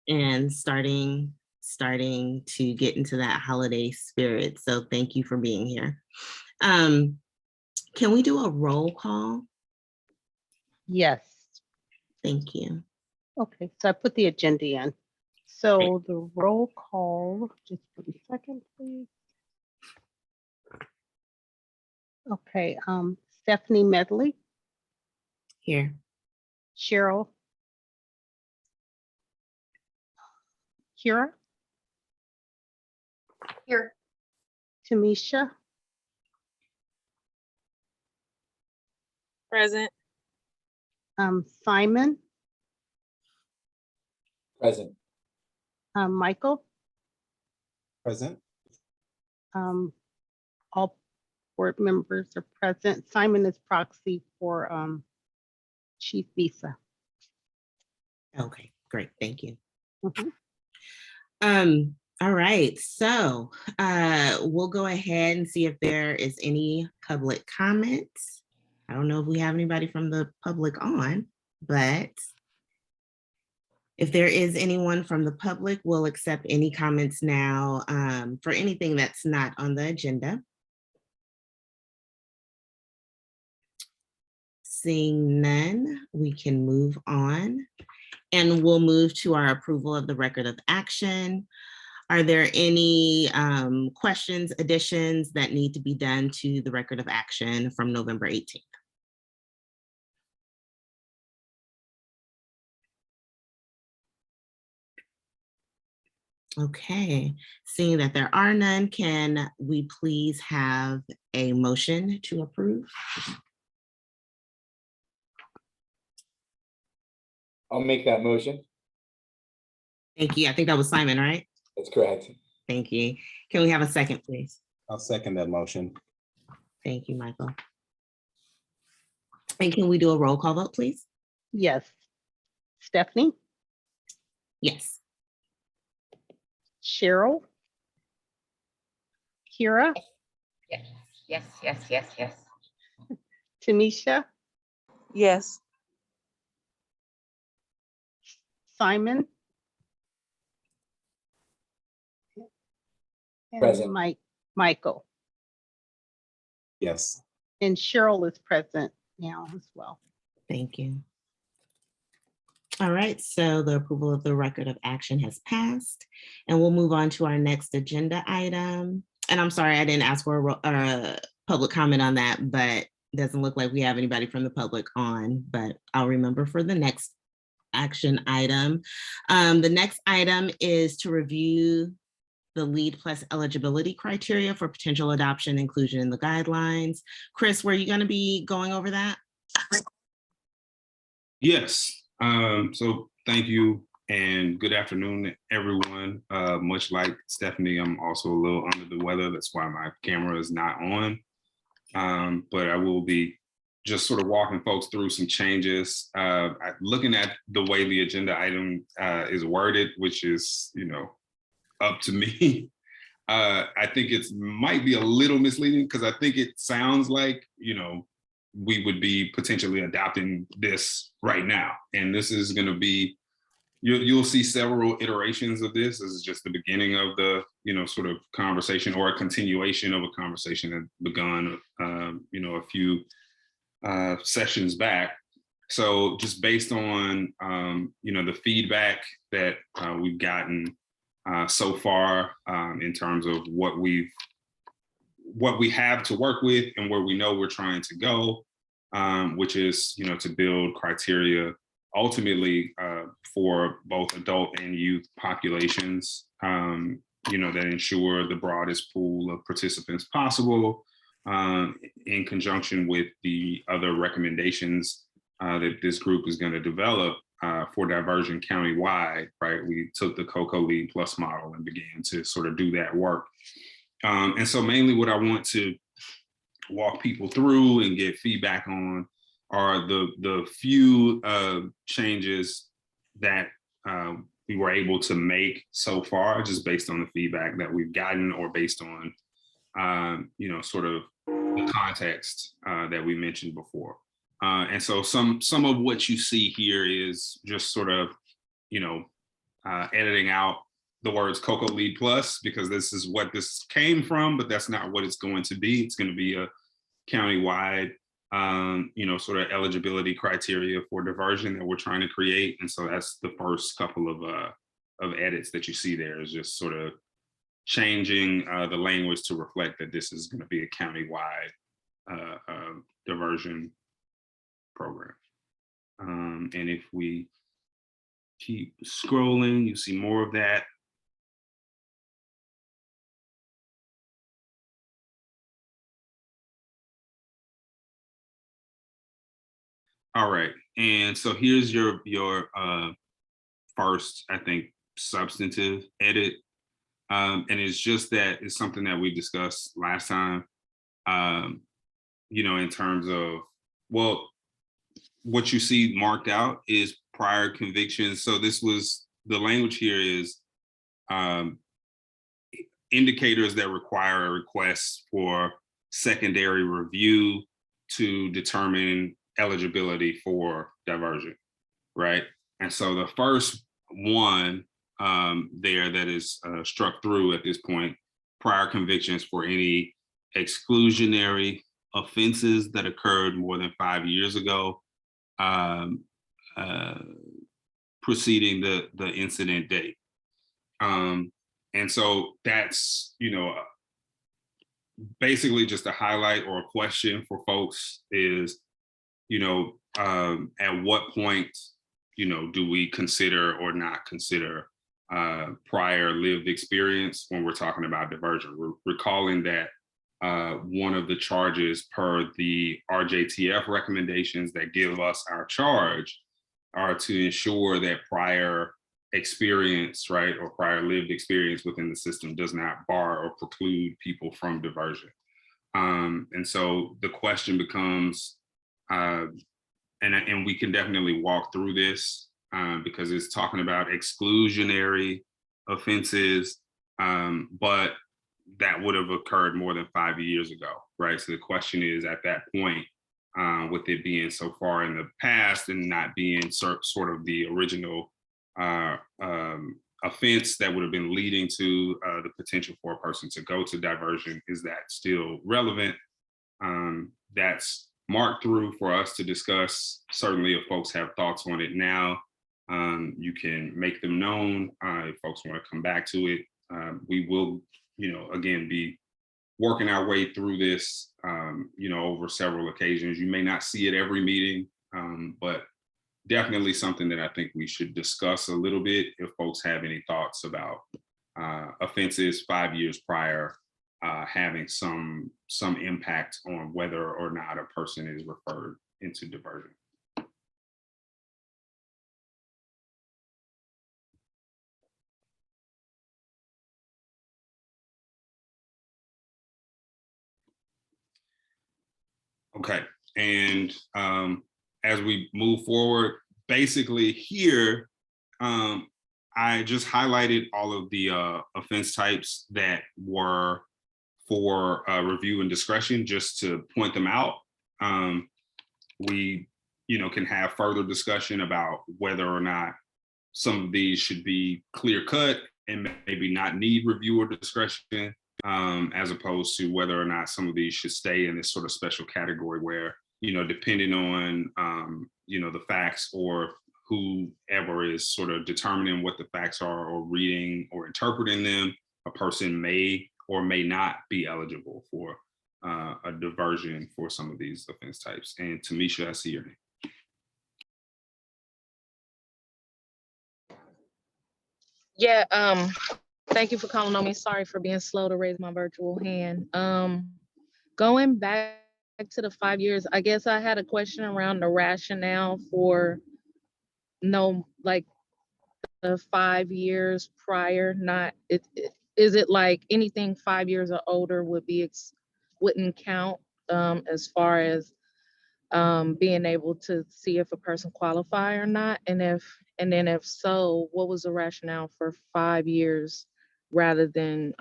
and starting to get into that holiday spirit. So thank you for being here. Can we do a roll call? Yes. Thank you. Okay, so I put the agenda in. So the roll call, just 1 second, please. Okay, Stephanie Medley, Here. Cheryl, Kira, Here. Tamisha, Present. Simon, Present. Michael, Present. all board members are present. Simon is proxy for Chief Visa. Okay, great. Thank you. Mhm. All right, so we'll go ahead and see if there is any public comments. I don't know if we have anybody from the public on, but if there is anyone from the public, we'll accept any comments now for anything that's not on the agenda. Seeing none, we can move on. And we'll move to our approval of the record of action. Are there any questions, additions that need to be done to the record of action from November 18th? Okay, seeing that there are none, can we please have a motion to approve? I'll make that motion. Thank you. I think that was Simon, right? That's correct. Thank you. Can we have a second, please? I'll second that motion. Thank you, Michael. And can we do a roll call vote, please? Yes. Stephanie, Yes. Cheryl, Kira, Yes. Tamisha, Yes. Simon, and Present. Michael, Yes. and Cheryl is present now as well. Thank you. All right, so the approval of the record of action has passed, and we'll move on to our next agenda item. And I'm sorry, I didn't ask for a public comment on that, but it doesn't look like we have anybody from the public on, but I'll remember for the next action item. The next item is to review the LEAD Plus eligibility criteria for potential adoption inclusion in the guidelines. Chris, were you going to be going over that? Yes. So thank you and good afternoon, everyone. Much like Stephanie, I'm also a little under the weather. That's why my camera is not on. But I will be just sort of walking folks through some changes. Looking at the way the agenda item is worded, which is, up to me. I think it might be a little misleading because I think it sounds like, we would be potentially adopting this right now. And this is going to be, you'll see several iterations of this. This is just the beginning of the, sort of conversation or a continuation of a conversation that begun, a few sessions back. So just based on, the feedback that we've gotten so far in terms of what we have to work with and where we know we're trying to go, which is, to build criteria ultimately for both adult and youth populations, that ensure the broadest pool of participants possible in conjunction with the other recommendations that this group is going to develop for diversion countywide, right? We took the COCO Lead Plus model and began to sort of do that work. And so mainly what I want to walk people through and get feedback on are the few changes that we were able to make so far, just based on the feedback that we've gotten or based on, sort of the context that we mentioned before. And so some of what you see here is just sort of editing out the words Cocoa Lead Plus, because this is what this came from, but that's not what it's going to be. It's going to be a countywide, sort of eligibility criteria for diversion that we're trying to create. And so that's the first couple of edits that you see there, is just sort of changing the language to reflect that this is going to be a countywide diversion program. And if we keep scrolling, you see more of that. All right, and so here's your first, I think, substantive edit. And it's just that it's something that we discussed last time, in terms of, well, what you see marked out is prior convictions. So this was, the language here is indicators that require a request for secondary review to determine eligibility for diversion, right? And so the first one there that is struck through at this point, prior convictions for any exclusionary offenses that occurred more than 5 years ago, preceding the incident date. And so that's, basically just a highlight or a question for folks is, at what point, do we consider or not consider prior lived experience when we're talking about diversion? We're recalling that one of the charges per the RJTF recommendations that give us our charge are to ensure that prior experience, right, or prior lived experience within the system does not bar or preclude people from diversion. And so the question becomes, and we can definitely walk through this because it's talking about exclusionary offenses, but that would have occurred more than 5 years ago, right? So the question is, at that point, with it being so far in the past and not being sort of the original offense that would have been leading to the potential for a person to go to diversion, is that still relevant? That's marked through for us to discuss. Certainly, if folks have thoughts on it now, you can make them known. If folks want to come back to it, we will, again, be working our way through this, over several occasions. You may not see it every meeting, but definitely something that I think we should discuss a little bit if folks have any thoughts about offenses 5 years prior having some impact on whether or not a person is referred into diversion. Okay, and as we move forward, basically here, I just highlighted all of the offense types that were for review and discretion, just to point them out. We, can have further discussion about whether or not some of these should be clear cut and maybe not need review or discretion, as opposed to whether or not some of these should stay in this sort of special category where, depending on, the facts or whoever is sort of determining what the facts are or reading or interpreting them, a person may or may not be eligible for a diversion for some of these offense types. And Tamisha, I see your name. Yeah, thank you for calling on me. Sorry for being slow to raise my virtual hand. Going back to the 5 years, I guess I had a question around the rationale for the 5 years prior, is it like anything 5 years or older wouldn't count as far as being able to see if a person qualify or not? And then if so, what was the rationale for 5 years rather than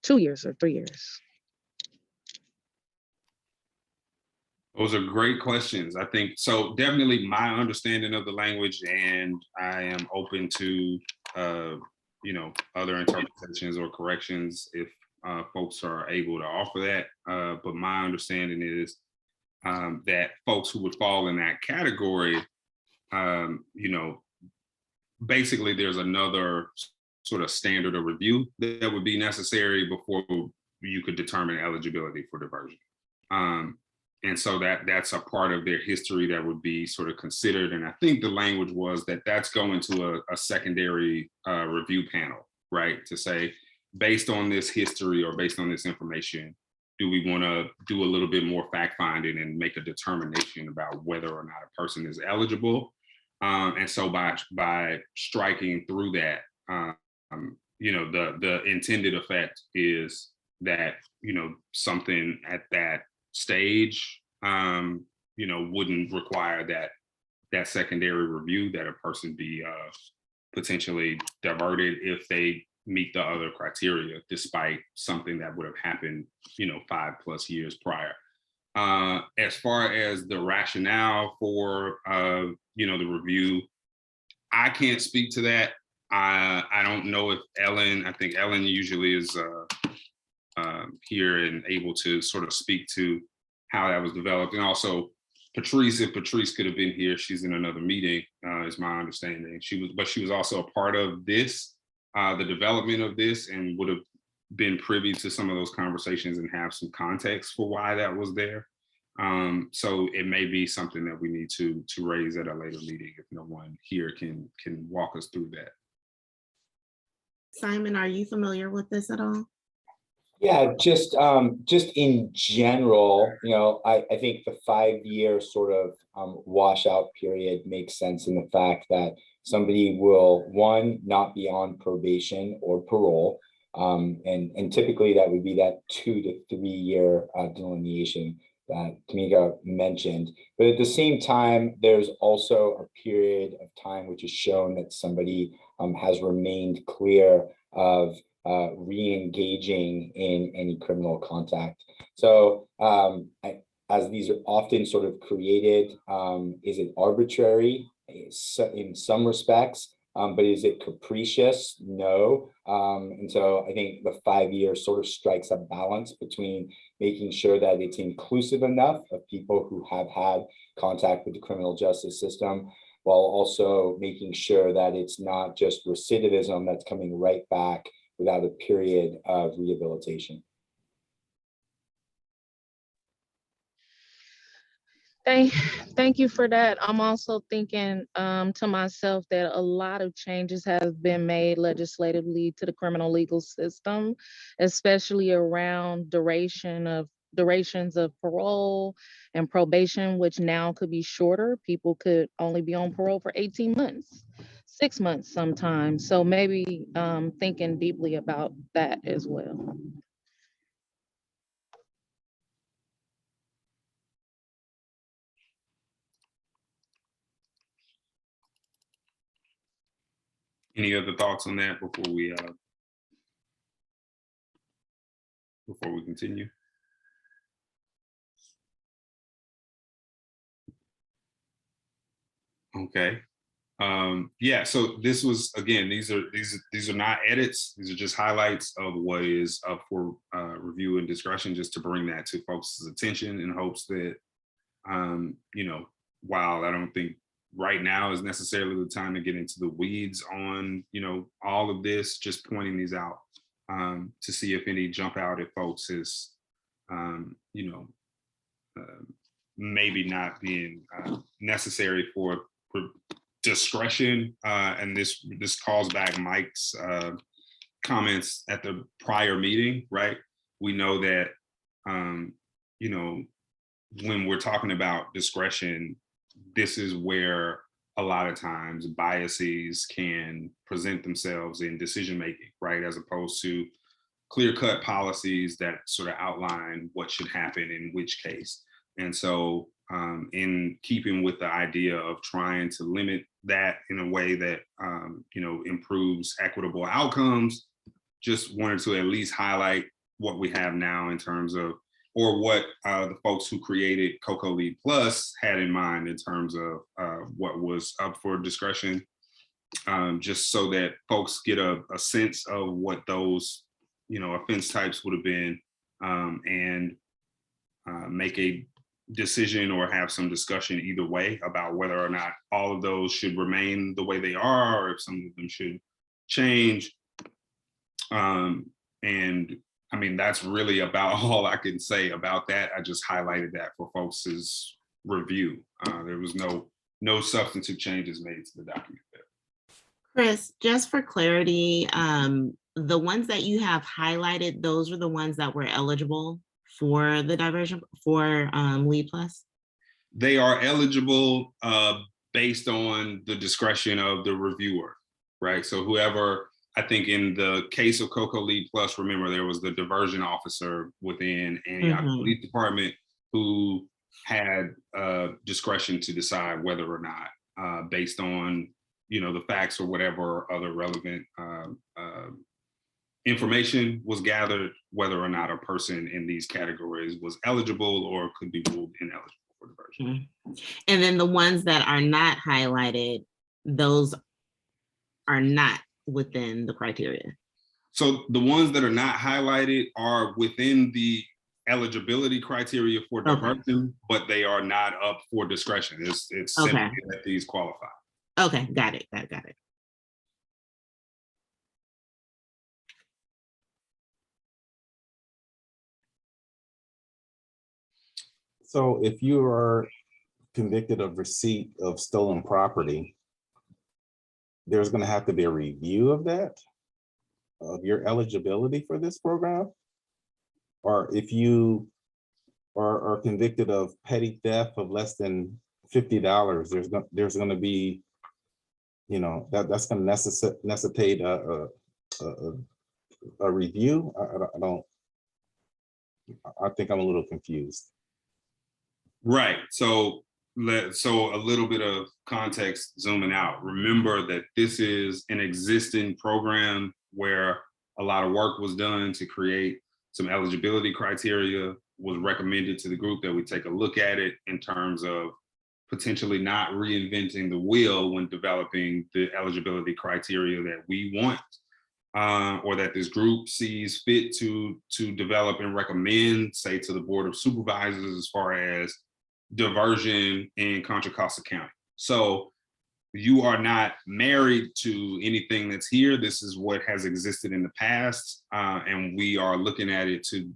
2 years or 3 years? Those are great questions. I think so. Definitely my understanding of the language, and I am open to other interpretations or corrections if folks are able to offer that. But my understanding is that folks who would fall in that category, basically there's another sort of standard of review that would be necessary before you could determine eligibility for diversion. And so that's a part of their history that would be sort of considered. And I think the language was that that's going to a secondary review panel, right? To say, based on this history or based on this information, do we want to do a little bit more fact finding and make a determination about whether or not a person is eligible? And so by striking through that, the intended effect is that, something at that stage, wouldn't require that secondary review, that a person be potentially diverted if they meet the other criteria, despite something that would have happened, 5+ years prior. As far as the rationale for, the review, I can't speak to that. I don't know if I think Ellen usually is here and able to sort of speak to how that was developed. And also Patrice, if Patrice could have been here, she's in another meeting, is my understanding. She was also a part of this, the development of this, and would have been privy to some of those conversations and have some context for why that was there. So it may be something that we need to raise at a later meeting if no one here can walk us through that. Simon, are you familiar with this at all? Yeah, just in general, I think the 5-year sort of washout period makes sense in the fact that somebody will, one, not be on probation or parole. And typically that would be that 2 to 3 year delineation that Tamika mentioned. But at the same time, there's also a period of time which has shown that somebody has remained clear of re-engaging in any criminal contact. So as these are often sort of created, is it arbitrary? In some respects, but is it capricious? No. And so I think the 5 years sort of strikes a balance between making sure that it's inclusive enough of people who have had contact with the criminal justice system, while also making sure that it's not just recidivism that's coming right back without a period of rehabilitation. Thank you for that. I'm also thinking to myself that a lot of changes have been made legislatively to the criminal legal system, especially around durations of parole and probation, which now could be shorter. People could only be on parole for 18 months, 6 months sometimes. So maybe thinking deeply about that as well. Any other thoughts on that before we continue? Okay. Yeah, so this was, again, these are not edits. These are just highlights of what is up for review and discussion, just to bring that to folks' attention in hopes that, while I don't think right now is necessarily the time to get into the weeds on, all of this, just pointing these out to see if any jump out at folks is, maybe not being necessary for discretion. And this calls back Mike's comments at the prior meeting, right? We know that, when we're talking about discretion, this is where a lot of times biases can present themselves in decision-making, right? As opposed to clear-cut policies that sort of outline what should happen in which case. And so in keeping with the idea of trying to limit that in a way that, improves equitable outcomes, just wanted to at least highlight what we have now in terms of or what the folks who created Coco Lead Plus had in mind in terms of what was up for discretion, just so that folks get a sense of what those, offense types would have been, and make a decision or have some discussion either way about whether or not all of those should remain the way they are, or if some of them should change. And I mean, that's really about all I can say about that. I just highlighted that for folks' review. There was no substantive changes made to the document there. Chris, just for clarity, the ones that you have highlighted, those were the ones that were eligible for the diversion for Lead Plus? They are eligible based on the discretion of the reviewer, right? So whoever, I think in the case of Coco Lead Plus, remember there was the diversion officer within Antioch Police Department who had discretion to decide whether or not, based on the facts or whatever other relevant information was gathered, whether or not a person in these categories was eligible or could be ruled ineligible for diversion. And then the ones that are not highlighted, those are not within the criteria. So the ones that are not highlighted are within the eligibility criteria for diversion, but they are not up for discretion. It's simply that these qualify. Okay, got it. Got it. So if you are convicted of receipt of stolen property, there's going to have to be a review of that, of your eligibility for this program. Or if you are convicted of petty theft of less than $50, there's going to be, that's going to necessitate a review. I think I'm a little confused. Right. So a little bit of context zooming out. Remember that this is an existing program where a lot of work was done to create some eligibility criteria, was recommended to the group that we take a look at it in terms of potentially not reinventing the wheel when developing the eligibility criteria that we want, or that this group sees fit to develop and recommend, say, to the Board of Supervisors as far as diversion in Contra Costa County. So you are not married to anything that's here. This is what has existed in the past, and we are looking at it to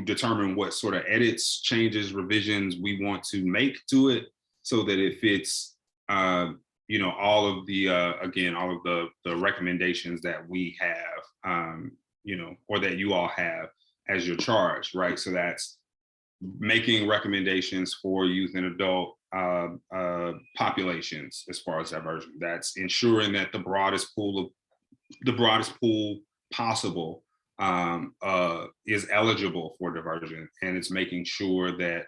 determine what sort of edits, changes, revisions we want to make to it so that it fits all of the again, all of the recommendations that we have, or that you all have as your charge, right? So that's making recommendations for youth and adult populations as far as diversion. That's ensuring that the broadest pool possible is eligible for diversion, and it's making sure that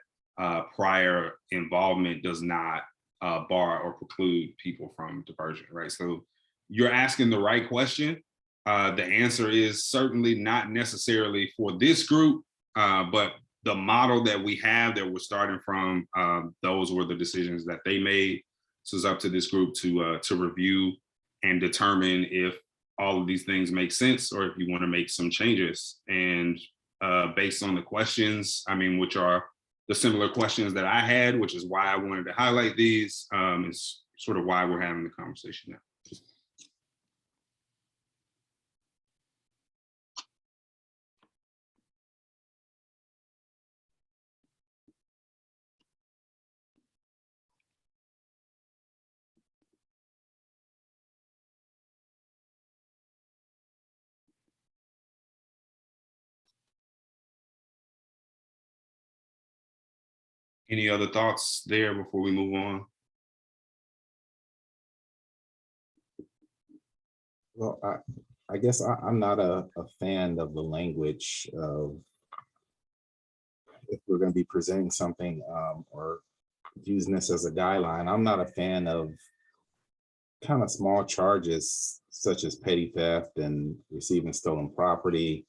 prior involvement does not bar or preclude people from diversion, right? So you're asking the right question. The answer is certainly not necessarily for this group, but the model that we have that we're starting from, those were the decisions that they made. So it's up to this group to review and determine if all of these things make sense or if you want to make some changes. And based on the questions, which are the similar questions that I had, which is why I wanted to highlight these, is sort of why we're having the conversation now. Any other thoughts there before we move on? Well, I guess I'm not a fan of the language of if we're going to be presenting something or using this as a guideline. I'm not a fan of kind of small charges such as petty theft and receiving stolen property.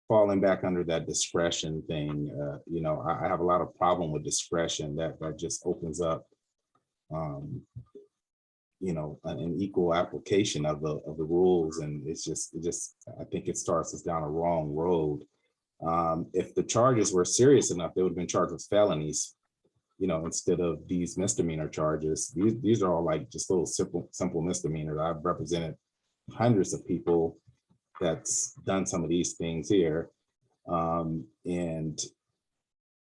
falling back under that discretion thing. You know, I have a lot of problem with discretion that just opens up, you know, an equal application of the rules, and it just I think it starts us down a wrong road. If the charges were serious enough, they would have been charged with felonies, you know, instead of these misdemeanor charges. These are all like just little simple misdemeanors. I've represented hundreds of people that's done some of these things here. And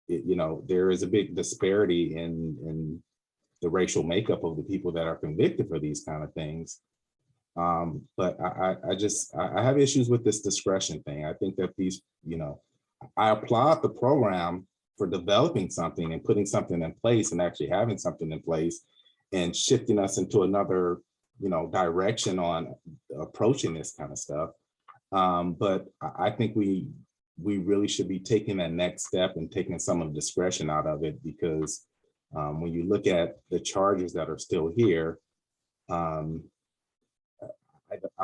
you know, there is a big disparity in the racial makeup of the people that are convicted for these kind of things. But I have issues with this discretion thing. I think that these, you know, I applaud the program for developing something and putting something in place and actually having something in place and shifting us into another, you know, direction on approaching this kind of stuff. But I think we really should be taking that next step and taking some of the discretion out of it, because when you look at the charges that are still here, I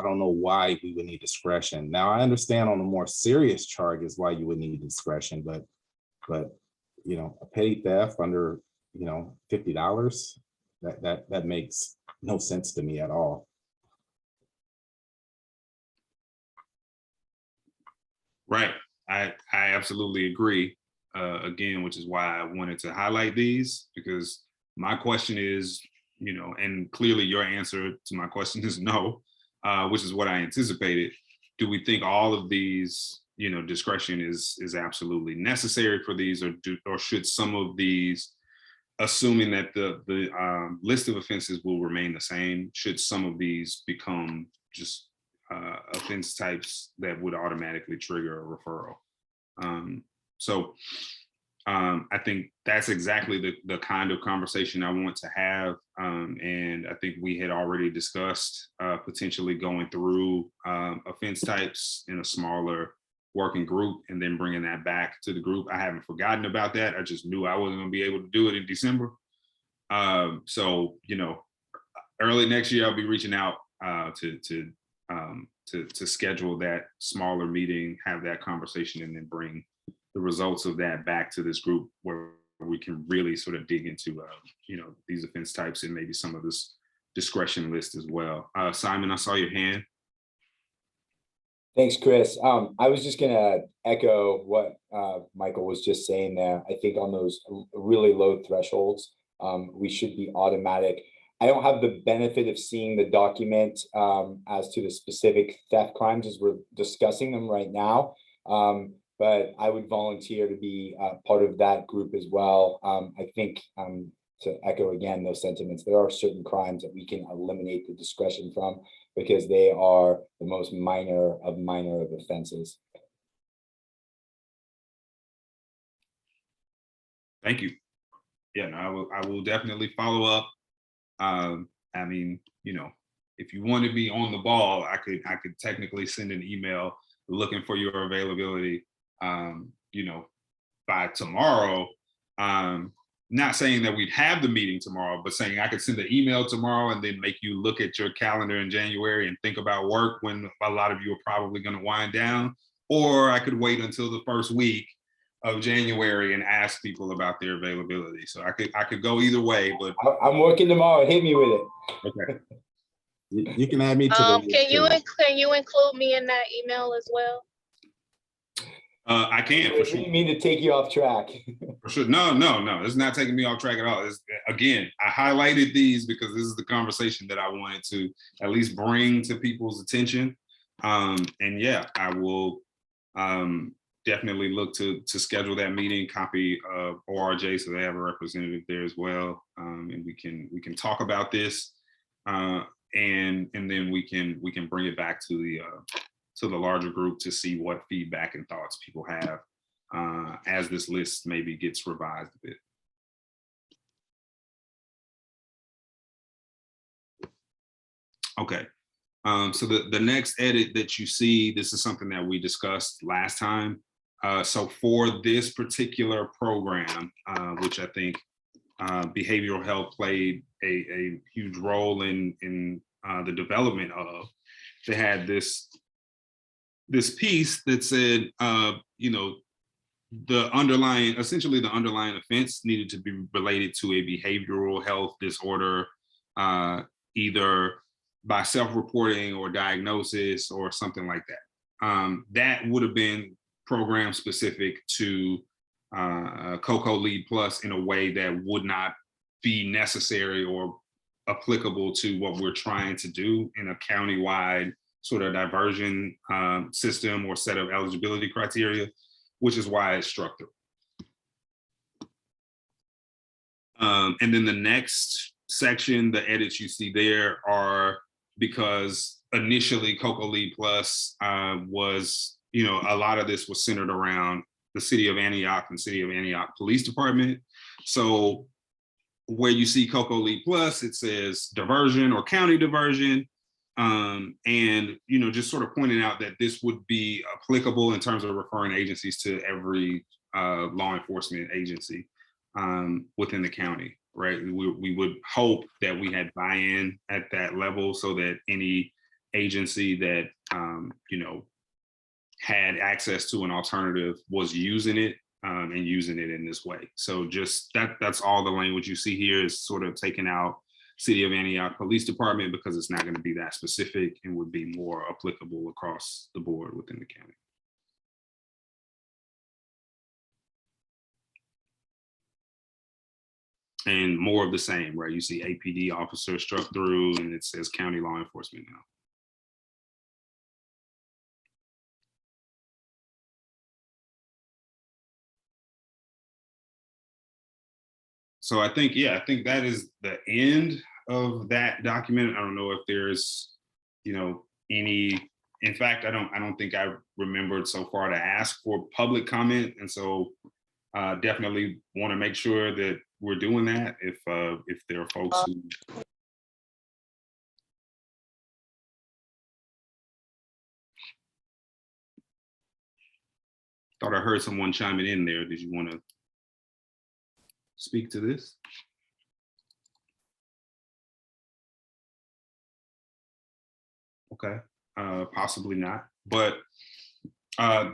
don't know why we would need discretion. Now, I understand on the more serious charges why you would need discretion, but you know, a petty theft under, you know, $50, that makes no sense to me at all. Right. I absolutely agree. Again, which is why I wanted to highlight these, because my question is, you know, and clearly your answer to my question is no, which is what I anticipated. Do we think all of these, you know, discretion is absolutely necessary for these, or should some of these, assuming that the list of offenses will remain the same, should some of these become just offense types that would automatically trigger a referral? So I think that's exactly the kind of conversation I want to have. And I think we had already discussed potentially going through offense types in a smaller working group and then bringing that back to the group. I haven't forgotten about that. I just knew I wasn't going to be able to do it in December. So, you know, early next year, I'll be reaching out to schedule that smaller meeting, have that conversation, and then bring the results of that back to this group where we can really sort of dig into, you know, these offense types and maybe some of this discretion list as well. Simon, I saw your hand. Thanks, Chris. I was just gonna echo what Michael was just saying there. I think on those really low thresholds, we should be automatic. I don't have the benefit of seeing the document as to the specific theft crimes as we're discussing them right now. But I would volunteer to be part of that group as well. I think to echo again those sentiments, there are certain crimes that we can eliminate the discretion from because they are the most minor of offenses. Thank you. Yeah, no, I will definitely follow up. I mean, you know, if you want to be on the ball, I could technically send an email looking for your availability, you know, by tomorrow. Not saying that we'd have the meeting tomorrow, but saying I could send an email tomorrow and then make you look at your calendar in January and think about work when a lot of you are probably going to wind down. Or I could wait until the first week of January and ask people about their availability. So I could go either way, but I'm working tomorrow. Hit me with it. okay. You can add me to the list Can you too. include me in that email as well? I can for I sure. didn't mean to take you off track. For sure. No. It's not taking me off track at all. Again, I highlighted these because this is the conversation that I wanted to at least bring to people's attention. And yeah, I will definitely look to schedule that meeting, copy of ORJ so they have a representative there as well. And we can talk about this. And then we can bring it back to the larger group to see what feedback and thoughts people have as this list maybe gets revised a bit. Okay, so the next edit that you see, this is something that we discussed last time. So for this particular program, which I think behavioral health played a huge role in the development of, they had this this piece that said, you know, essentially the underlying offense needed to be related to a behavioral health disorder, either by self-reporting or diagnosis or something like that. That would have been program specific to COCO Lead Plus in a way that would not be necessary or applicable to what we're trying to do in a countywide sort of diversion system or set of eligibility criteria, which is why it's structured. And then the next section, the edits you see there are because initially COCO Lead Plus was, you know, a lot of this was centered around the City of Antioch and City of Antioch Police Department. So where you see COCO Lead Plus, it says diversion or county diversion. And, you know, just sort of pointing out that this would be applicable in terms of referring agencies to every law enforcement agency within the county, right? We would hope that we had buy-in at that level so that any agency that, you know, had access to an alternative was using it and using it in this way. So just that's all the language you see here is sort of taking out City of Antioch Police Department because it's not going to be that specific and would be more applicable across the board within the county. And more of the same, right? You see APD officer struck through and it says county law enforcement now. So I think, yeah, I think that is the end of that document. I don't know if there's, you know, any, in fact, I don't think I remembered so far to ask for public comment. And so definitely want to make sure that we're doing that if there are folks who. Thought I heard someone chiming in there. Did you want to speak to this? Okay, possibly not, but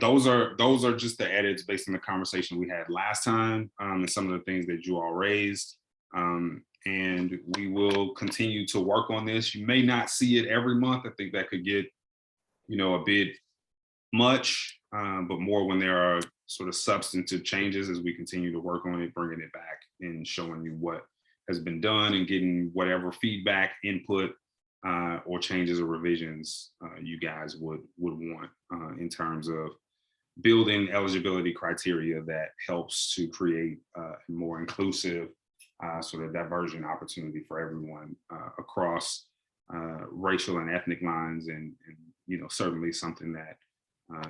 those are just the edits based on the conversation we had last time and some of the things that you all raised. And we will continue to work on this. You may not see it every month. I think that could get, you know, a bit much, but more when there are sort of substantive changes as we continue to work on it, bringing it back and showing you what has been done and getting whatever feedback, input, or changes or revisions you guys would want in terms of building eligibility criteria that helps to create a more inclusive sort of diversion opportunity for everyone across racial and ethnic lines, and you know, certainly something that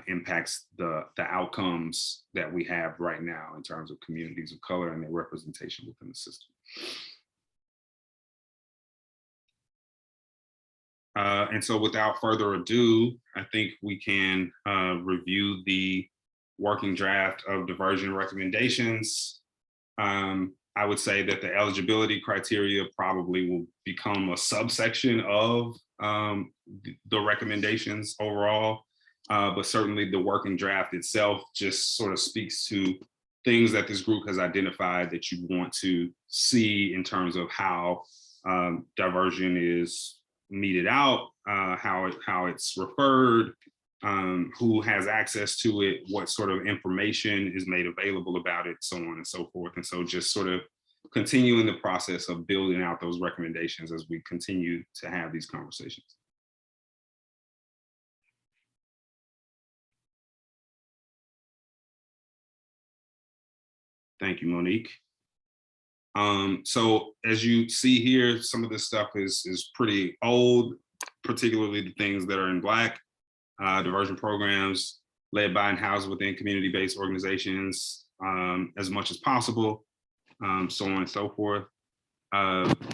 impacts the outcomes that we have right now in terms of communities of color and their representation within the system. And so without further ado, I think we can review the working draft of diversion recommendations. I would say that the eligibility criteria probably will become a subsection of the recommendations overall, but certainly the working draft itself just sort of speaks to things that this group has identified that you want to see in terms of how diversion is meted out, how it's referred, who has access to it, what sort of information is made available about it, so on and so forth. And so just sort of continuing the process of building out those recommendations as we continue to have these conversations. Thank you, Monique. So as you see here, some of this stuff is pretty old, particularly the things that are in Black. Diversion programs led by and housed within community-based organizations as much as possible, so on and so forth.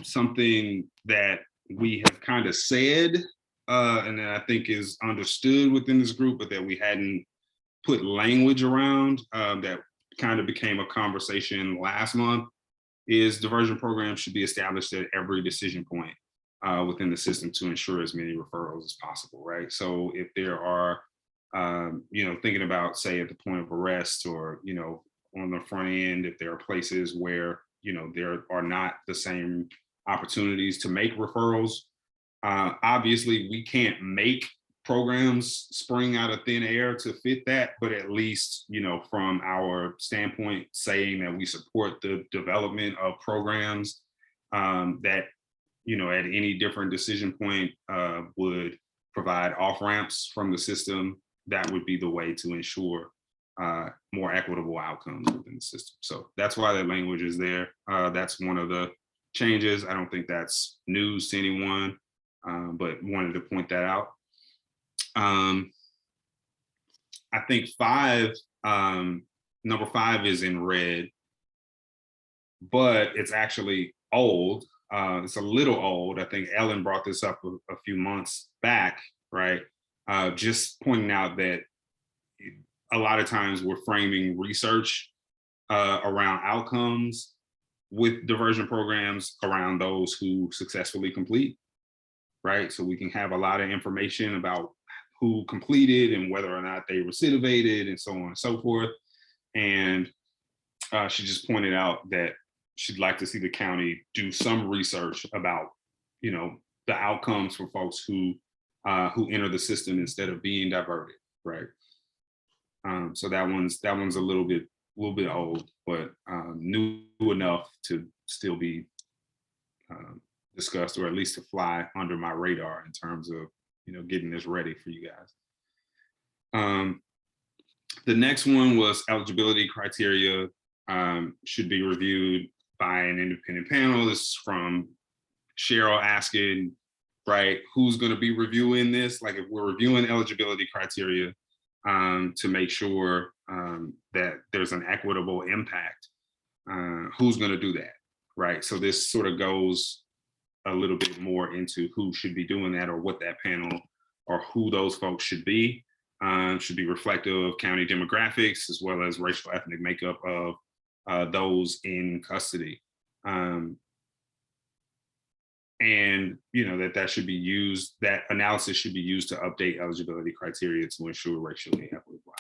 Something that we have kind of said, and that I think is understood within this group, but that we hadn't put language around, that kind of became a conversation last month, is diversion programs should be established at every decision point within the system to ensure as many referrals as possible, right? So if there are thinking about, say, at the point of arrest, or, on the front end, if there are places where, there are not the same opportunities to make referrals. Obviously, we can't make programs spring out of thin air to fit that, but at least, from our standpoint, saying that we support the development of programs that, at any different decision point would provide off-ramps from the system, that would be the way to ensure more equitable outcomes within the system. So that's why that language is there. That's one of the changes. I don't think that's news to anyone, but wanted to point that out. I think number 5 is in red, but it's actually old. It's a little old. I think Ellen brought this up a few months back, right? Just pointing out that a lot of times we're framing research around outcomes with diversion programs around those who successfully complete, right? So we can have a lot of information about who completed and whether or not they recidivated and so on and so forth. And she just pointed out that she'd like to see the county do some research about, the outcomes for folks who enter the system instead of being diverted, right? So that one's a little bit old, but new enough to still be discussed, or at least to fly under my radar in terms of, getting this ready for you guys. The next one was eligibility criteria should be reviewed by an independent panel. This is from Cheryl asking, right, who's going to be reviewing this? Like, if we're reviewing eligibility criteria to make sure that there's an equitable impact, who's going to do that, right? So this sort of goes a little bit more into who should be doing that, or what that panel, or who those folks should be reflective of county demographics, as well as racial ethnic makeup of those in custody. And that should be used, that analysis should be used to update eligibility criteria to ensure racially equitable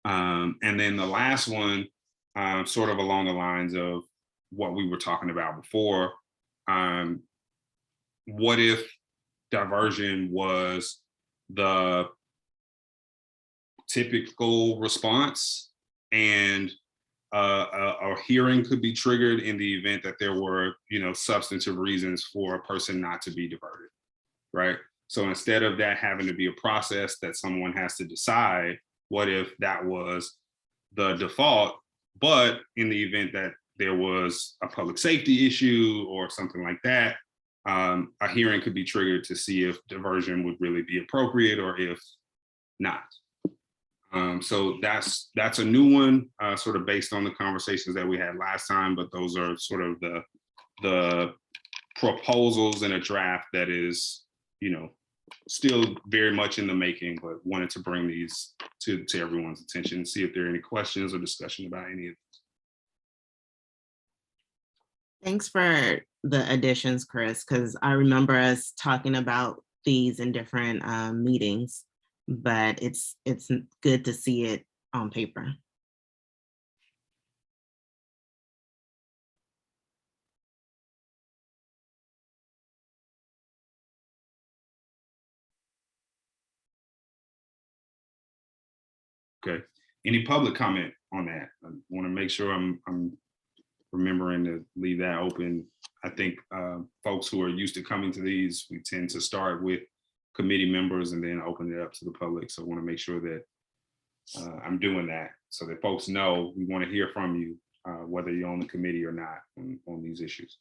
outcomes. And then the last one, sort of along the lines of what we were talking about before, what if diversion was the typical response, and a hearing could be triggered in the event that there were, substantive reasons for a person not to be diverted, right? So instead of that having to be a process that someone has to decide, what if that was the default, but in the event that there was a public safety issue or something like that, a hearing could be triggered to see if diversion would really be appropriate or if not. So that's a new one, sort of based on the conversations that we had last time, but those are sort of the proposals in a draft that is, still very much in the making, but wanted to bring these to everyone's attention, see if there are any questions or discussion about any of this. Thanks for the additions, Chris, because I remember us talking about these in different meetings, but it's good to see it on paper. Okay, any public comment on that? I want to make sure I'm remembering to leave that open. I think folks who are used to coming to these, we tend to start with committee members and then open it up to the public. So I want to make sure that I'm doing that so that folks know we want to hear from you, whether you're on the committee or not on these issues.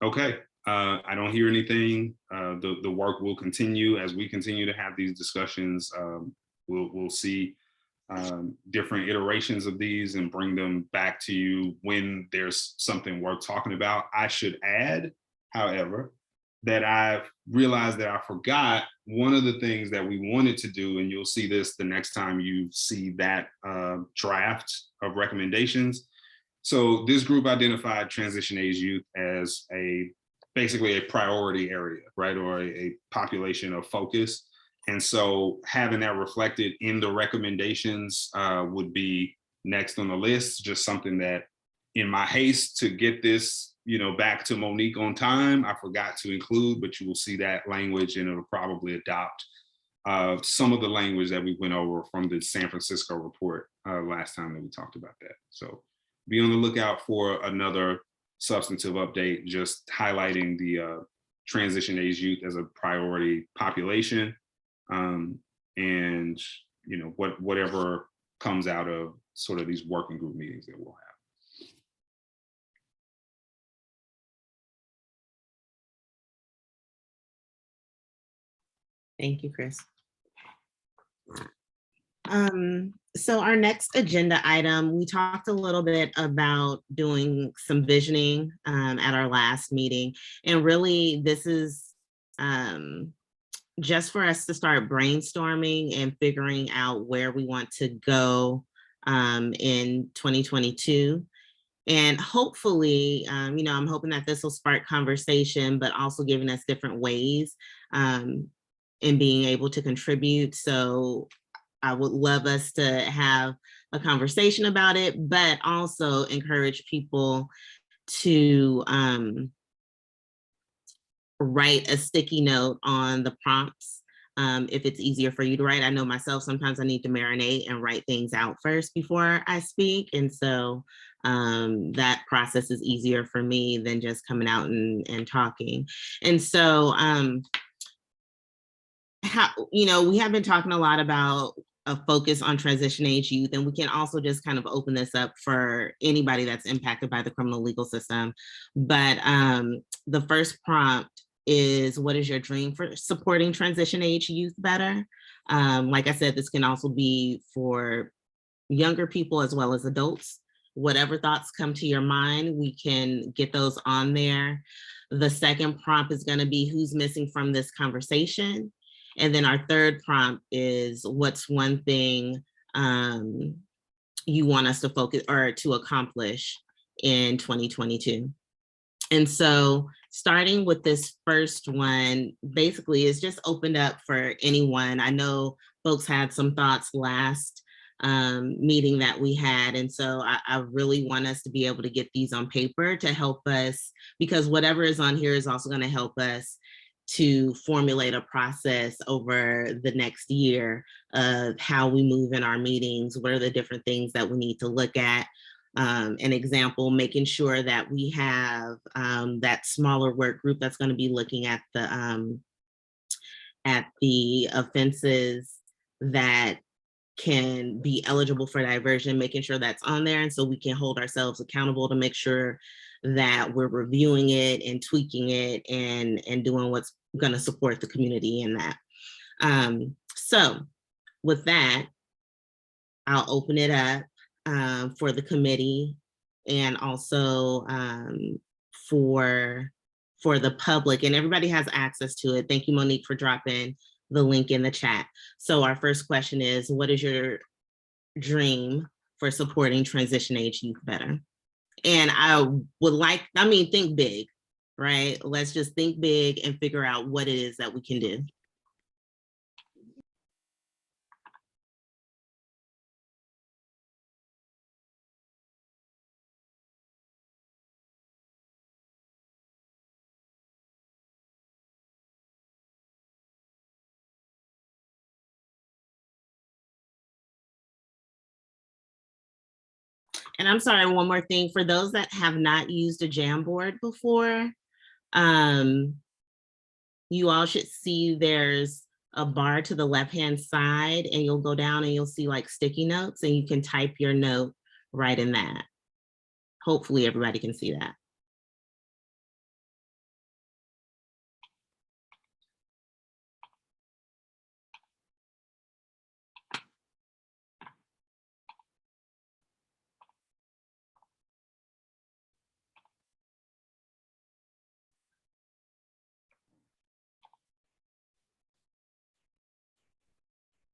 Okay, I don't hear anything. The work will continue as we continue to have these discussions. We'll see different iterations of these and bring them back to you when there's something worth talking about. I should add, however, that I've realized that I forgot one of the things that we wanted to do, and you'll see this the next time you see that draft of recommendations. So this group identified transition age youth as basically a priority area, right? Or a population of focus. And so having that reflected in the recommendations would be next on the list, just something that in my haste to get this, back to Monique on time, I forgot to include, but you will see that language and it'll probably adopt some of the language that we went over from the San Francisco report last time that we talked about that. So be on the lookout for another substantive update, just highlighting the transition age youth as a priority population, and whatever comes out of sort of these working group meetings that we'll have. Thank you, Chris. So our next agenda item, we talked a little bit about doing some visioning at our last meeting. And really, this is just for us to start brainstorming and figuring out where we want to go in 2022. And hopefully, I'm hoping that this will spark conversation, but also giving us different ways in being able to contribute. So I would love us to have a conversation about it, but also encourage people to write a sticky note on the prompts if it's easier for you to write. I know myself, sometimes I need to marinate and write things out first before I speak. And so that process is easier for me than just coming out and talking. And so, we have been talking a lot about a focus on transition age youth, and we can also just kind of open this up for anybody that's impacted by the criminal legal system. But the first prompt is, what is your dream for supporting transition age youth better? Like I said, this can also be for younger people as well as adults. Whatever thoughts come to your mind, we can get those on there. The second prompt is going to be, who's missing from this conversation? And then our third prompt is, what's one thing you want us to focus or to accomplish in 2022? And so starting with this first one, basically is just opened up for anyone. I know folks had some thoughts last meeting that we had. And so I really want us to be able to get these on paper to help us, because whatever is on here is also going to help us to formulate a process over the next year of how we move in our meetings, what are the different things that we need to look at. An example, making sure that we have that smaller work group that's going to be looking at the offenses that can be eligible for diversion, making sure that's on there. And so we can hold ourselves accountable to make sure that we're reviewing it and tweaking it and doing what's going to support the community in that. So with that, I'll open it up for the committee and also for the public, and everybody has access to it. Thank you, Monique, for dropping the link in the chat. So our first question is, what is your dream for supporting transition age youth better? And I would think big, right? Let's just think big and figure out what it is that we can do. And I'm sorry, one more thing, for those that have not used a Jamboard before, you all should see there's a bar to the left-hand side, and you'll go down and you'll see like sticky notes, and you can type your note right in that. Hopefully everybody can see that.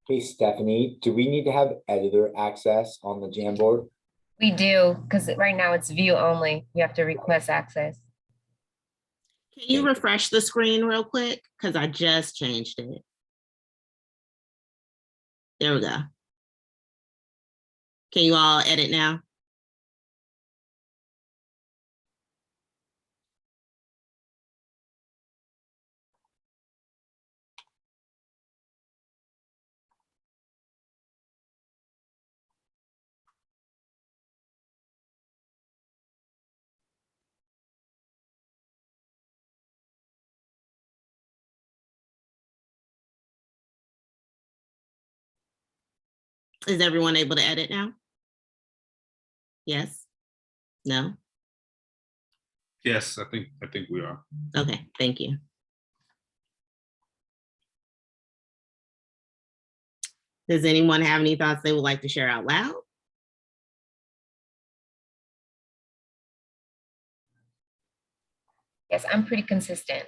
Hey, Stephanie, do we need to have editor access on the Jamboard? We do, because right now it's view only. You have to request access. Can you refresh the screen real quick? Because I just changed it. There we go. Can you all edit now? Is everyone able to edit now? Yes? No? Yes, I think we are. Okay, thank you. Does anyone have any thoughts they would like to share out loud? Yes, I'm pretty consistent.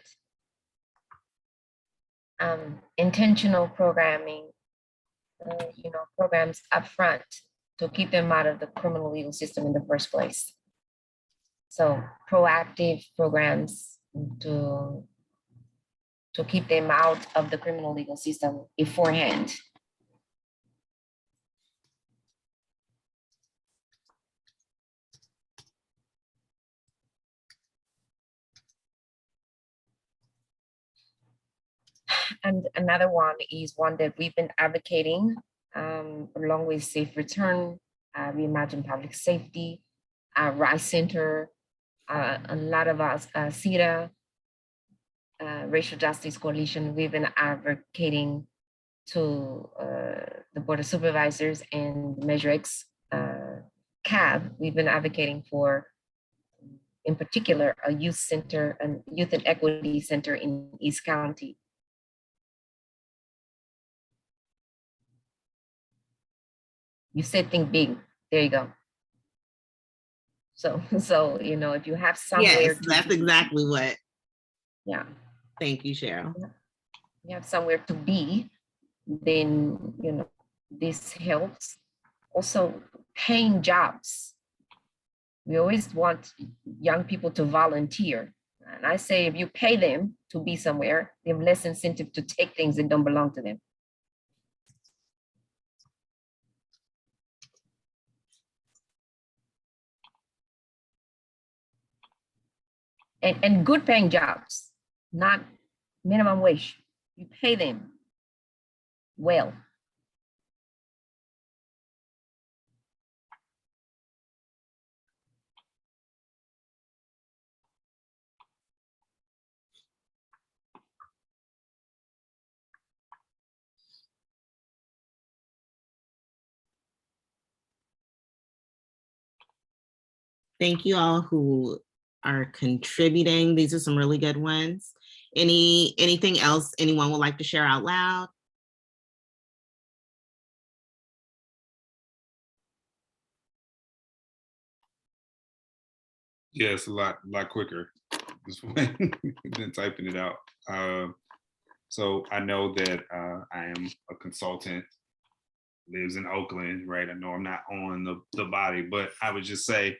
Intentional programming, programs upfront to keep them out of the criminal legal system in the first place. So proactive programs to keep them out of the criminal legal system beforehand. And another one is one that we've been advocating along with Safe Return, Reimagine Public Safety, Rise Center, a lot of us, CETA, Racial Justice Coalition, we've been advocating to the Board of Supervisors and Measure X CAB. We've been advocating for, in particular, a youth center, a youth and equity center in East County. You said think big. There you go. So if you have somewhere, yes, that's exactly what. Yeah. Thank you, Cheryl. You have somewhere to be, then this helps. Also, paying jobs. We always want young people to volunteer, and I say if you pay them to be somewhere, they have less incentive to take things that don't belong to them. And good paying jobs, not minimum wage. You pay them well. Thank you all who are contributing. These are some really good ones. Anything else anyone would like to share out loud? Yeah, it's a lot quicker this way than typing it out. So I know that I am a consultant, lives in Oakland, right? I know I'm not on the body, but I would just say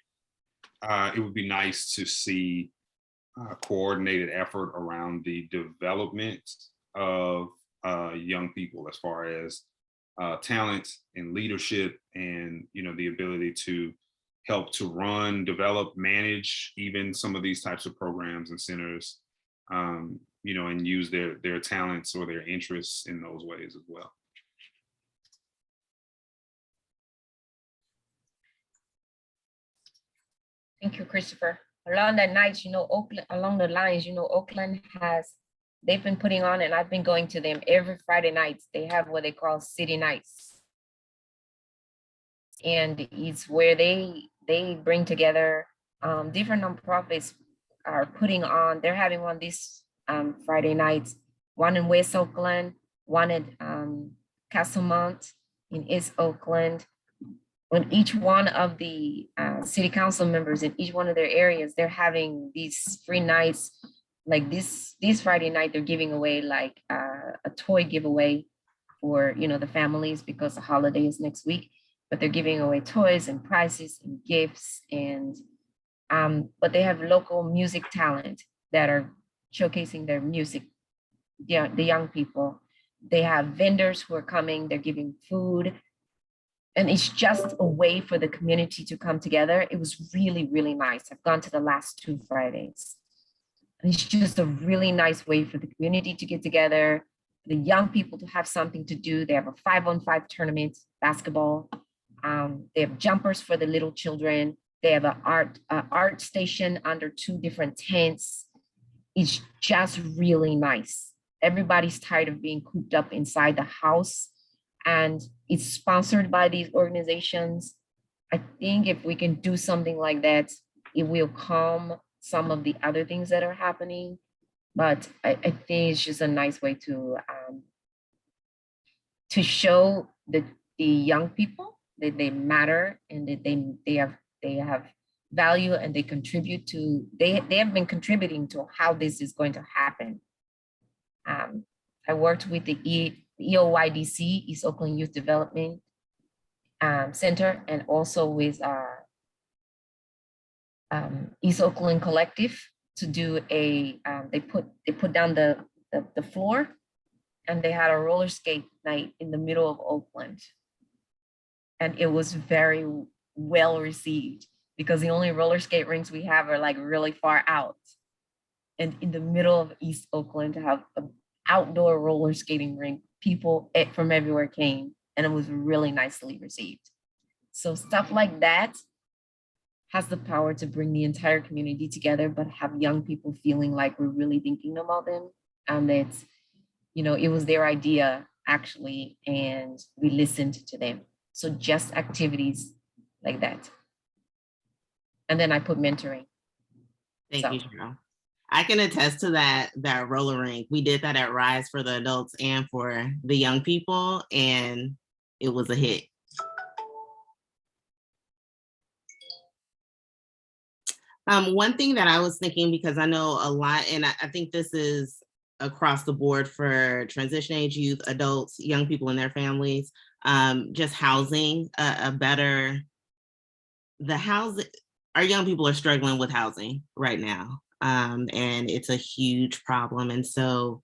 it would be nice to see coordinated effort around the development of young people as far as talent and leadership and the ability to help to run, develop, manage even some of these types of programs and centers, and use their talents or their interests in those ways as well. Thank you, Christopher. Along the nights, Oakland, along the lines, Oakland they've been putting on, and I've been going to them every Friday nights. They have what they call city nights. And it's where they bring together different nonprofits are putting on. They're having one this Friday nights, one in West Oakland, one at Castlemont in East Oakland. When each one of the city council members in each one of their areas, they're having these free nights. Like this Friday night, they're giving away like a toy giveaway for the families because the holiday is next week. but they're giving away toys and prizes and gifts. And but they have local music talent that are showcasing their music, the young people. They have vendors who are coming, they're giving food. And it's just a way for the community to come together. It was really, really nice. I've gone to the last 2 Fridays. And it's just a really nice way for the community to get together, the young people to have something to do. They have a 5-on-5 tournament, basketball. They have jumpers for the little children. They have an art station under 2 different tents. It's just really nice. Everybody's tired of being cooped up inside the house, and it's sponsored by these organizations. I think if we can do something like that, it will calm some of the other things that are happening. But I think it's just a nice way to show the young people that they matter and that they have value, and they contribute to, they have been contributing to how this is going to happen. I worked with the EOYDC, East Oakland Youth Development Center, and also with East Oakland Collective to do a, they put down the floor, and they had a roller skate night in the middle of Oakland. And it was very well received, because the only roller skate rinks we have are like really far out. And in the middle of East Oakland, to have an outdoor roller skating rink, people from everywhere came, and it was really nicely received. So stuff like that has the power to bring the entire community together, but have young people feeling like we're really thinking about them. And it's, it was their idea actually, and we listened to them. So just activities like that. And then I put mentoring. Thank you, Cheryl. I can attest to that roller rink. We did that at Rise for the adults and for the young people, and it was a hit. One thing that I was thinking, because I know a lot, and I think this is across the board for transition age youth, adults, young people and their families, just housing, the housing, our young people are struggling with housing right now. And it's a huge problem. And so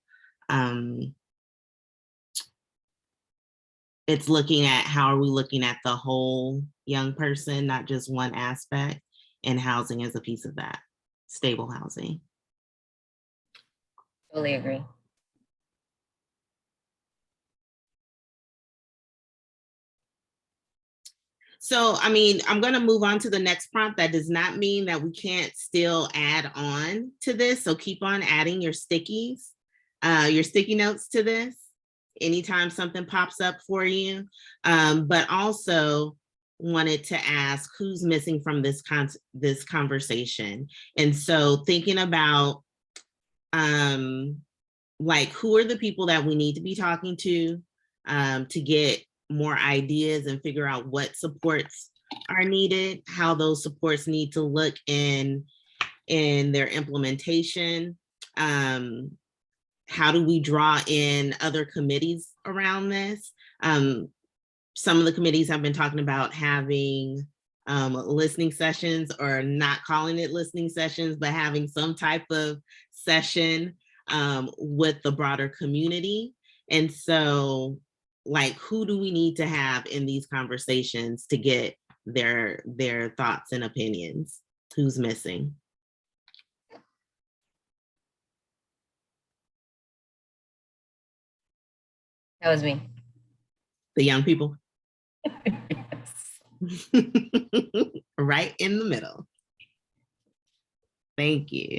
it's looking at how are we looking at the whole young person, not just one aspect, and housing is a piece of that, stable housing. Totally agree. So, I mean, I'm going to move on to the next prompt. That does not mean that we can't still add on to this. So keep on adding your stickies, your sticky notes to this anytime something pops up for you. But also wanted to ask who's missing from this conversation. And so thinking about like, who are the people that we need to be talking to get more ideas and figure out what supports are needed, how those supports need to look in their implementation. How do we draw in other committees around this? Some of the committees have been talking about having listening sessions, or not calling it listening sessions, but having some type of session with the broader community. And so, like, who do we need to have in these conversations to get their thoughts and opinions? Who's missing? That was me. The young people. Yes. Right in the middle. Thank you.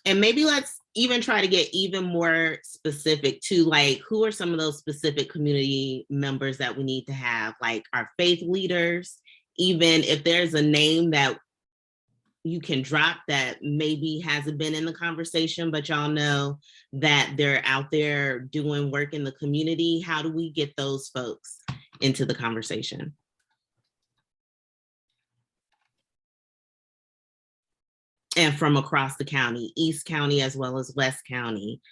And maybe let's even try to get even more specific to, like, who are some of those specific community members that we need to have, like our faith leaders, even if there's a name that you can drop that maybe hasn't been in the conversation, but y'all know that they're out there doing work in the community. How do we get those folks into the conversation? and from across the county, East County as well as West County.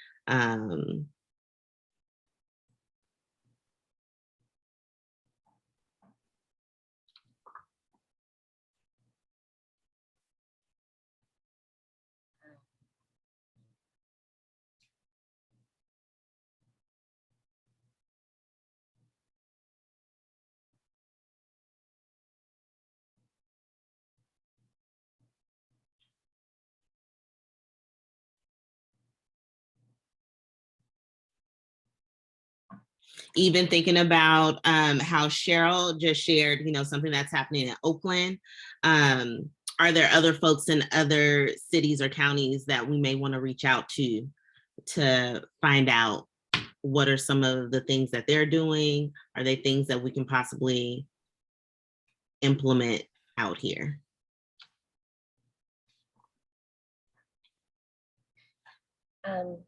Even thinking about how Cheryl just shared, something that's happening in Oakland. Are there other folks in other cities or counties that we may want to reach out to find out what are some of the things that they're doing? Are they things that we can possibly implement out here? Well,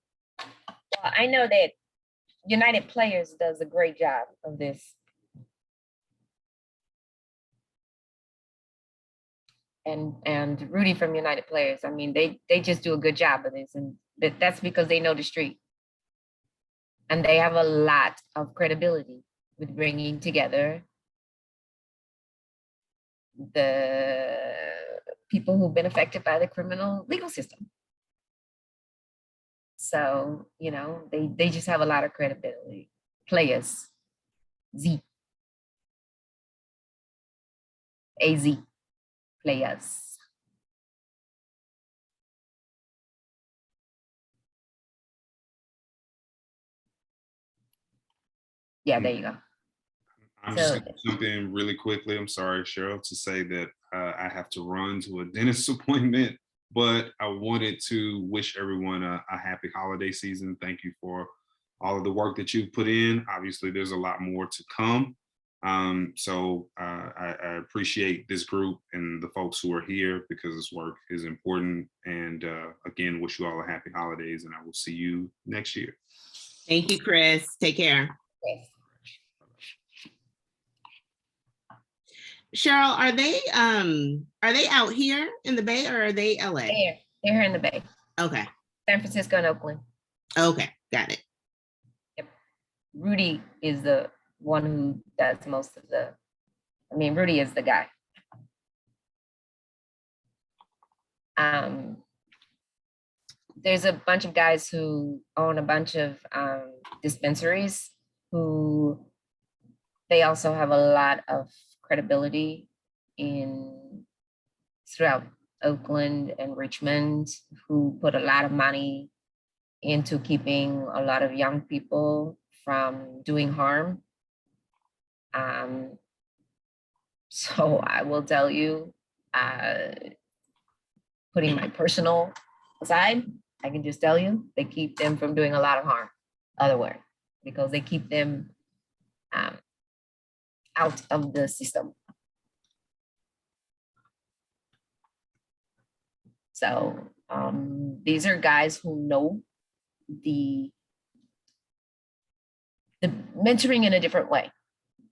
I know that United Players does a great job of this. And Rudy from United Players, I mean, they just do a good job of this, and that's because they know the street. And they have a lot of credibility with bringing together the people who've been affected by the criminal legal system. So, they just have a lot of credibility. Players, AZ, players. Yeah, there you go. I'm just So- gonna jump in really quickly. I'm sorry, Cheryl, to say that I have to run to a dentist appointment, but I wanted to wish everyone a happy holiday season. Thank you for all of the work that you've put in. Obviously, there's a lot more to come. So I appreciate this group and the folks who are here because this work is important. And again, wish you all a happy holidays, and I will see you next year. Thank you, Chris. Take care. Yes. Cheryl, are they out here in the Bay or are they LA? They're here in the Bay, Okay. San Francisco and Oakland. Okay, got it. Rudy is the one who does most of Rudy is the guy. There's a bunch of guys who own a bunch of dispensaries who they also have a lot of credibility throughout Oakland and Richmond, who put a lot of money into keeping a lot of young people from doing harm. So I will tell you, putting my personal aside, I can just tell you, they keep them from doing a lot of harm otherwise, because they keep them out of the system. So these are guys who know the mentoring in a different way,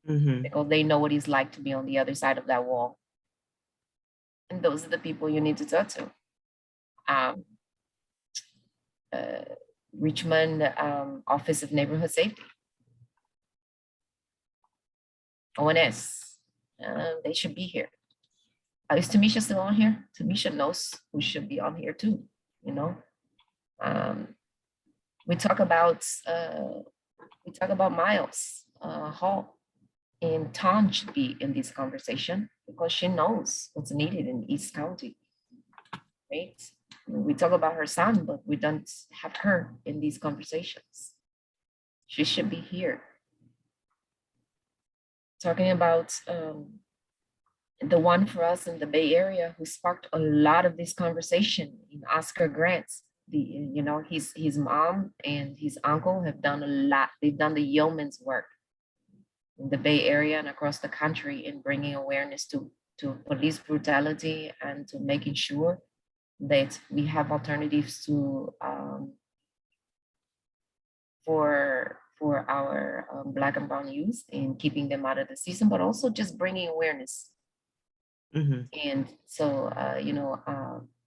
because they know what it's like to be on the other side of that wall. And those are the people you need to talk to. Richmond Office of Neighborhood Safety. ONS, they should be here. Is Tamisha still on here? Tamisha knows who should be on here too, We talk about Miles Hall, and Tom should be in this conversation because she knows what's needed in East County, right? We talk about her son, but we don't have her in these conversations. She should be here. Talking about the one for us in the Bay Area who sparked a lot of this conversation in Oscar Grants. His mom and his uncle have done a lot. They've done the yeoman's work in the Bay Area and across the country in bringing awareness to police brutality and to making sure that we have alternatives to for our Black and brown youth and keeping them out of the system, but also just bringing awareness Mhm. And so,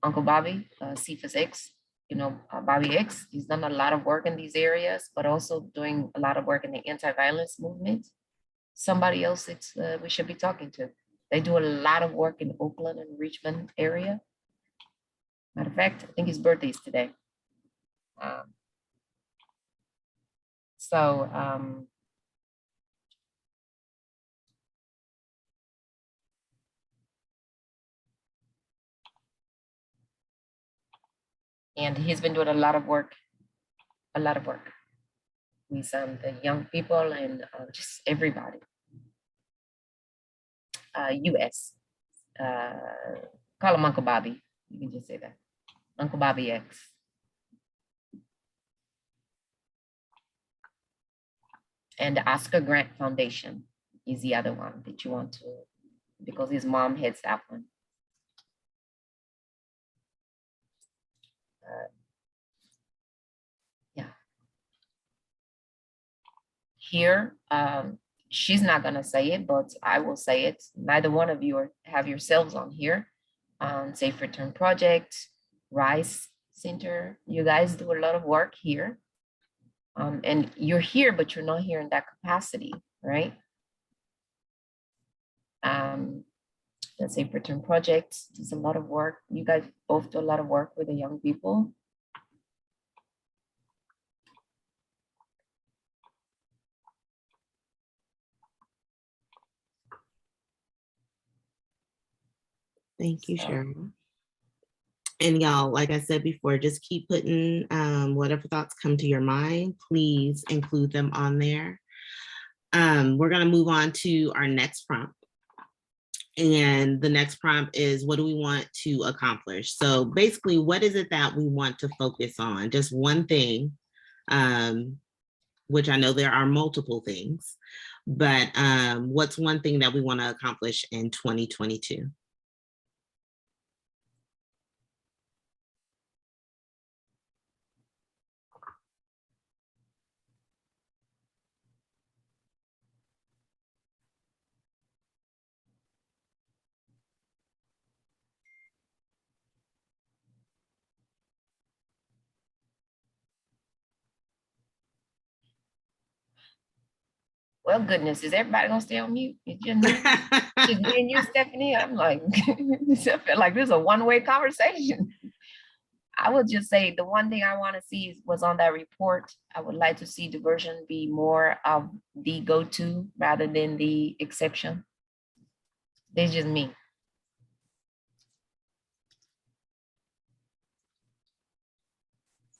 Uncle Bobby, Cephas X, Bobby X, he's done a lot of work in these areas, but also doing a lot of work in the anti-violence movement. Somebody else we should be talking to. They do a lot of work in Oakland and Richmond area. Matter of fact, I think his birthday is today. So and he's been doing a lot of work with the young people and just everybody. US, call him Uncle Bobby. You can just say that, Uncle Bobby X. And the Oscar Grant Foundation is the other one that you want to, because his mom heads that one. Yeah. Here, she's not gonna say it, but I will say it. Neither one of you have yourselves on here. Safe Return Project, Rice Center. You guys do a lot of work here. And you're here, but you're not here in that capacity, right? The Safe Return Project does a lot of work. You guys both do a lot of work with the young people. Thank you, So- Cheryl. And y'all, like I said before, just keep putting whatever thoughts come to your mind. Please include them on there. We're going to move on to our next prompt. And the next prompt is, what do we want to accomplish? So basically, what is it that we want to focus on? Just one thing, which I know there are multiple things, but what's one thing that we want to accomplish in 2022? Well, goodness, is everybody gonna stay on mute? It's just me, just me and you, Stephanie. I'm like, I feel like this is a one-way conversation. I would just say the one thing I want to see was on that report. I would like to see diversion be more of the go-to rather than the exception. That's just me.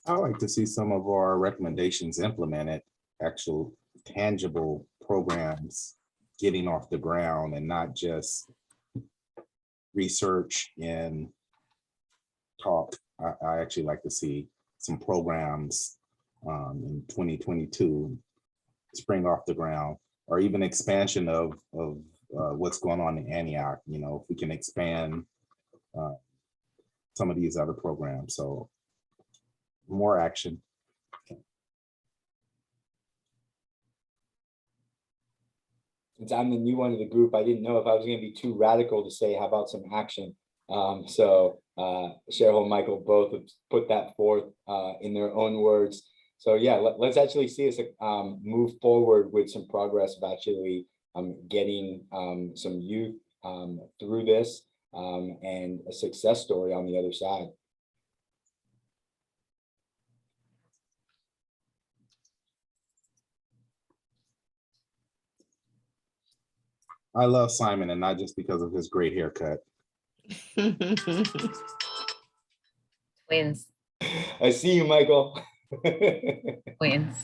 I like to see some of our recommendations implemented, actual tangible programs getting off the ground and not just research and talk. I actually like to see some programs in 2022 spring off the ground, or even expansion of what's going on in Antioch. You know, if we can expand some of these other programs. So more action. Since I'm the new one of the group, I didn't know if I was going to be too radical to say, how about some action? So Cheryl and Michael both have put that forth in their own words. So yeah, let's actually see us move forward with some progress of actually getting some youth through this and a success story on the other side. I love Simon, and not just because of his great haircut. Twins, I see you, Michael. twins.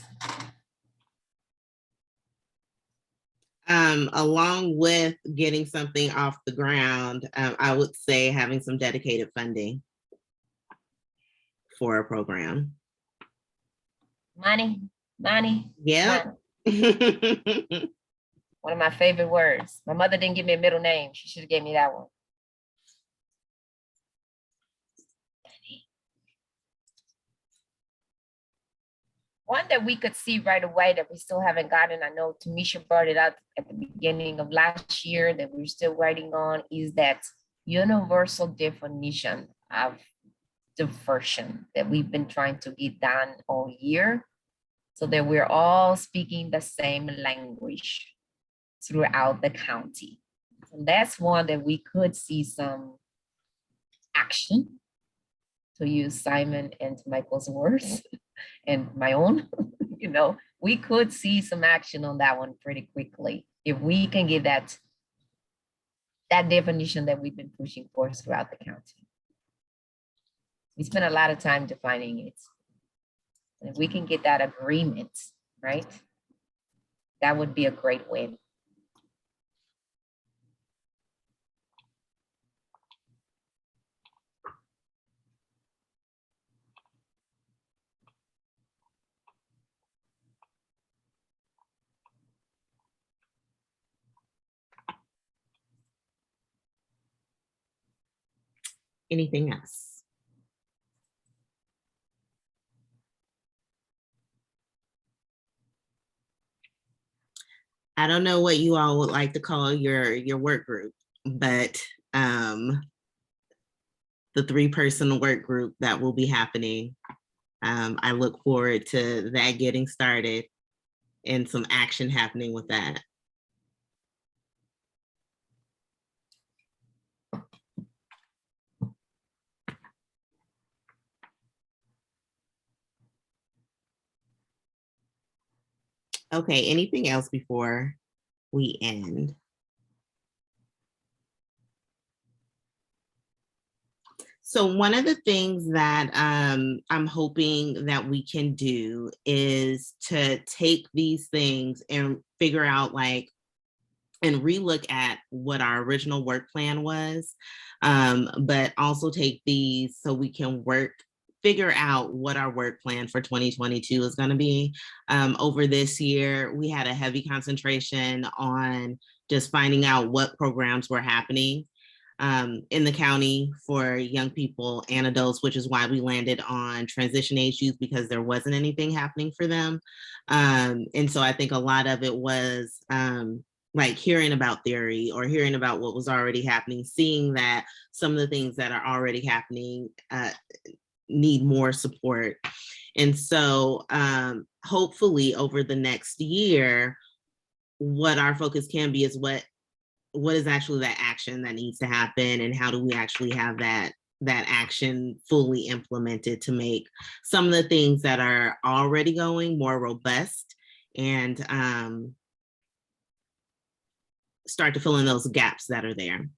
Along with getting something off the ground, I would say having some dedicated funding for a program. Money. Yep. One of my favorite words. My mother didn't give me a middle name. She should have gave me that one. One that we could see right away that we still haven't gotten, I know Tamisha brought it up at the beginning of last year that we're still writing on, is that universal definition of diversion that we've been trying to get done all year so that we're all speaking the same language throughout the county. And that's one that we could see some action, to use Simon and Michael's words and my own. We could see some action on that one pretty quickly if we can get that definition that we've been pushing for throughout the county. We spent a lot of time defining it. And if we can get that agreement, right, that would be a great win. Anything else? I don't know what you all would like to call your work group, but the 3-person work group that will be happening. I look forward to that getting started and some action happening with that. Okay, anything else before we end? So one of the things that I'm hoping that we can do is to take these things and figure out and relook at what our original work plan was, but also take these so we can figure out what our work plan for 2022 is going to be. Over this year, we had a heavy concentration on just finding out what programs were happening in the county for young people and adults, which is why we landed on transition age youth, because there wasn't anything happening for them. And so I think a lot of it was hearing about theory or hearing about what was already happening, seeing that some of the things that are already happening need more support. And so hopefully over the next year, what our focus can be is what is actually that action that needs to happen, and how do we actually have that action fully implemented to make some of the things that are already going more robust and start to fill in those gaps that are there.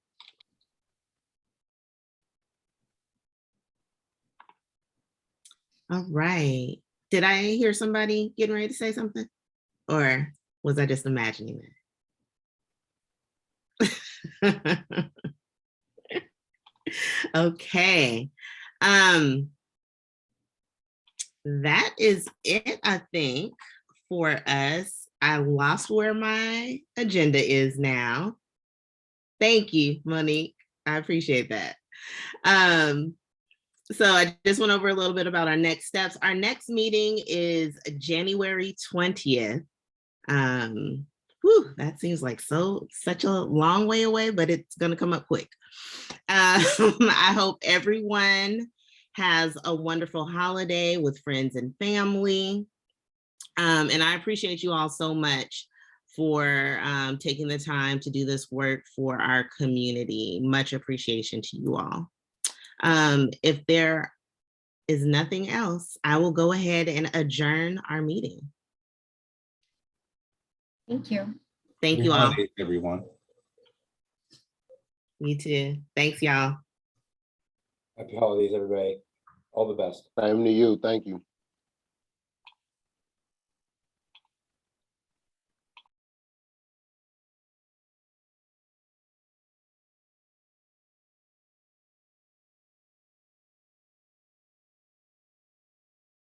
All right. Did I hear somebody getting ready to say something? Or was I just imagining that? Okay. That is it, I think, for us. I lost where my agenda is now. Thank you, Monique. I appreciate that. So I just went over a little bit about our next steps. Our next meeting is January 20th. That seems like such a long way away, but it's going to come up quick. I hope everyone has a wonderful holiday with friends and family. And I appreciate you all so much for taking the time to do this work for our community. Much appreciation to you all. If there is nothing else, I will go ahead and adjourn our meeting. Thank you. Thank Happy you all. holidays, everyone. You too. Thanks, y'all. Happy holidays, everybody. All the best. Same to you. Thank you.